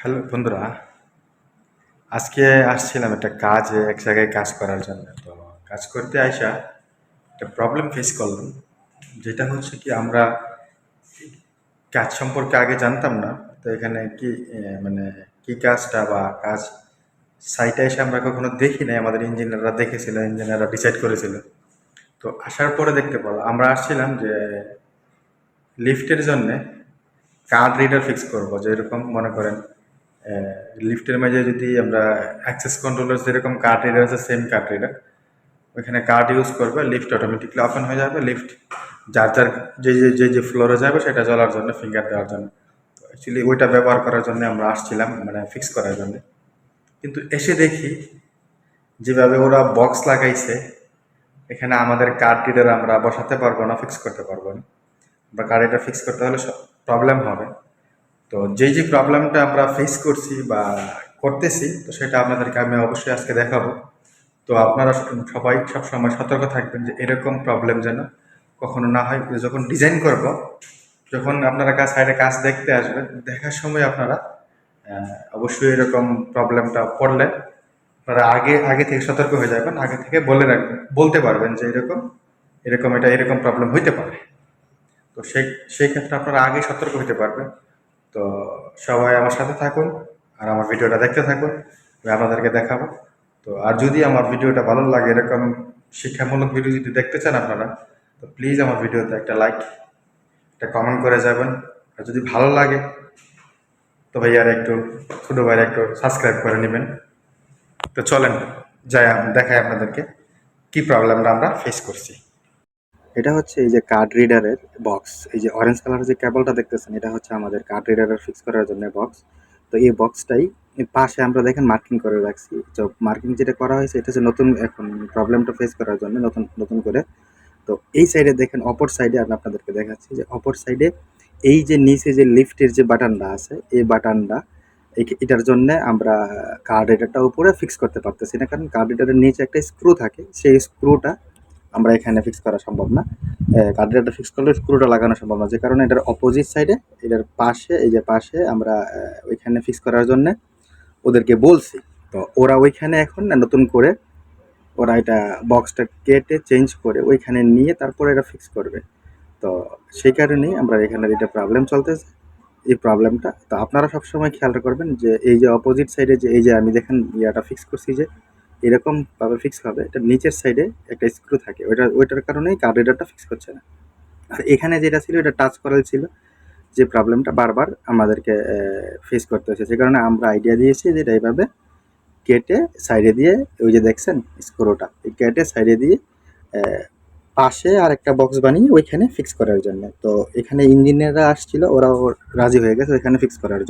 Hello বন্ধুরা, আজকে আসছিলাম একটা এক জায়গায় কাজ করার জন্য। তো কাজ করতে আইসা একটা প্রবলেম ফেস করলাম, যেটা হচ্ছে কি আমরা কাজ সম্পর্কে আগে জানতাম না। তো এখানে কি মানে কি কাজটা বা কাজ সাইটে এসে আমরা কখনো দেখি নাই, আমাদের ইঞ্জিনিয়াররা দেখেছিল, ইঞ্জিনিয়াররা ডিসাইড করেছিল। তো আসার পরে দেখতে পেলাম, আমরা আসছিলাম যে লিফটের জন্যে কার্ড রিডার ফিক্স করব। যেরকম মনে করেন লিফটের মাঝে যদি আমরা অ্যাক্সেস কন্ট্রোলার যেরকম কার্ড রিডার আছে, সেম কার্ড রিডার ওইখানে কার্ড ইউজ করবে, লিফট অটোমেটিকলি ওপেন হয়ে যাবে। লিফট যার যার যে ফ্লোরে যাবে সেটা চলার জন্য, ফিঙ্গার দেওয়ার জন্য। তো অ্যাকচুয়ালি ওইটা ব্যবহার করার জন্য আমরা আসছিলাম, মানে ফিক্স করার জন্য। কিন্তু এসে দেখি যেভাবে ওরা বক্স লাগাইছে, এখানে আমাদের কার্ড রিডার আমরা বসাতে পারবো না, ফিক্স করতে পারবো না। বা কার্ড রিডার ফিক্স করতে হলে প্রবলেম হবে। তো যে প্রবলেমটা আমরা ফেস করছি বা করতেছি, তো সেটা আপনাদেরকে আমি অবশ্যই আজকে দেখাবো। তো আপনারা সবাই সবসময় সতর্ক থাকবেন যে এরকম প্রবলেম যেন কখনো না হয়। যখন ডিজাইন করব, যখন আপনারা সাইডে কাজ দেখতে আসবেন, দেখার সময় আপনারা অবশ্যই এরকম প্রবলেমটা পড়লে আপনারা আগে আগে থেকে সতর্ক হয়ে যাবেন, আগে থেকে বলে রাখবেন, বলতে পারবেন যে এরকম এরকম এটা এরকম প্রবলেম হইতে পারে। তো সেই ক্ষেত্রে আপনারা আগে সতর্ক হতে পারবেন। তো সবাই আমার সাথে থাকুন আর আমার ভিডিওটা দেখতে থাকুন, আমি আপনাদেরকে দেখাবো। তো আর যদি আমার ভিডিওটা ভালো লাগে, এরকম শিক্ষামূলক ভিডিও যদি দেখতে চান আপনারা, তো প্লিজ আমার ভিডিওতে একটা লাইক, একটা কমেন্ট করে যাবেন। আর যদি ভালো লাগে তো ভাইয়ার একটু, ছোটো ভাইয়ের একটু সাবস্ক্রাইব করে নেবেন। তো চলেন যাই দেখাই আপনাদেরকে কি প্রবলেমটা আমরা ফেস করছি। এটা হচ্ছে এই যে কার্ড রিডারের বক্স, এই যে অরেঞ্জ কালারের যে কেবলটা দেখতেছেন, এটা হচ্ছে আমাদের কার্ড রিডারের ফিক্স করার জন্য বক্স। তো এই বক্সটাই পাশে আমরা দেখেন মার্কিং করে রাখছি। তো মার্কিং যেটা করা হয়েছে, এটা হচ্ছে নতুন এখন প্রবলেমটা ফেস করার জন্য নতুন নতুন করে। তো এই সাইডে দেখেন, অপর সাইডে আমি আপনাদেরকে দেখাচ্ছি যে অপর সাইডে এই যে নিচে যে লিফটের যে বাটনটা আছে, এই বাটনটা এটার জন্য আমরা কার্ড রিডারটা উপরে ফিক্স করতে পারতেছি না, কারণ কার্ড রিডারের নিচে একটা স্ক্রু থাকে, সেই স্ক্রুটা আমরা এখানে ফিক্স করা সম্ভব না। কার্ড রিডারটা ফিক্স করলে স্ক্রুটা লাগানো সম্ভব না, যে কারণে এটার অপোজিট সাইডে, এটার পাশে, এই যে পাশে আমরা ওইখানে ফিক্স করার জন্য ওদেরকে বলছি। তো ওরা ওইখানে এখন নতুন করে ওরা এটা বক্সটা কেটে চেঞ্জ করে ওইখানে নিয়ে তারপরে এটা ফিক্স করবে। তো সেই কারণেই আমরা এখানে যেটা প্রবলেম চলতেছে, এই প্রবলেমটা তো আপনারা সবসময় খেয়াল করবেন যে এই যে অপোজিট সাইডে যে এই যে আমি দেখেন ইয়াটা ফিক্স করছি, যে এরকম ভাবে ফিক্স হবে, এটা নিচের সাইডে একটা স্ক্রু থাকে, ওইটার কারণেই কার্ড রিডারটা ফিক্স করছে না। আর এখানে যেটা ছিল, এটা টাচ করাল ছিল, যে প্রবলেমটা বারবার আমাদেরকে ফেস করতে হচ্ছে। সে কারণে আমরা আইডিয়া দিয়েছি যে এটা এইভাবে কেটে সাইডে দিয়ে, ওই যে দেখছেন স্ক্রুটা, কেটে সাইডে দিয়ে পাশে আর একটা বক্স বানিয়ে ওইখানে ফিক্স করার জন্য। তো এখানে ইঞ্জিনিয়াররা আসছিল, ওরাও রাজি হয়ে গেছে ওইখানে ফিক্স করার জন্য।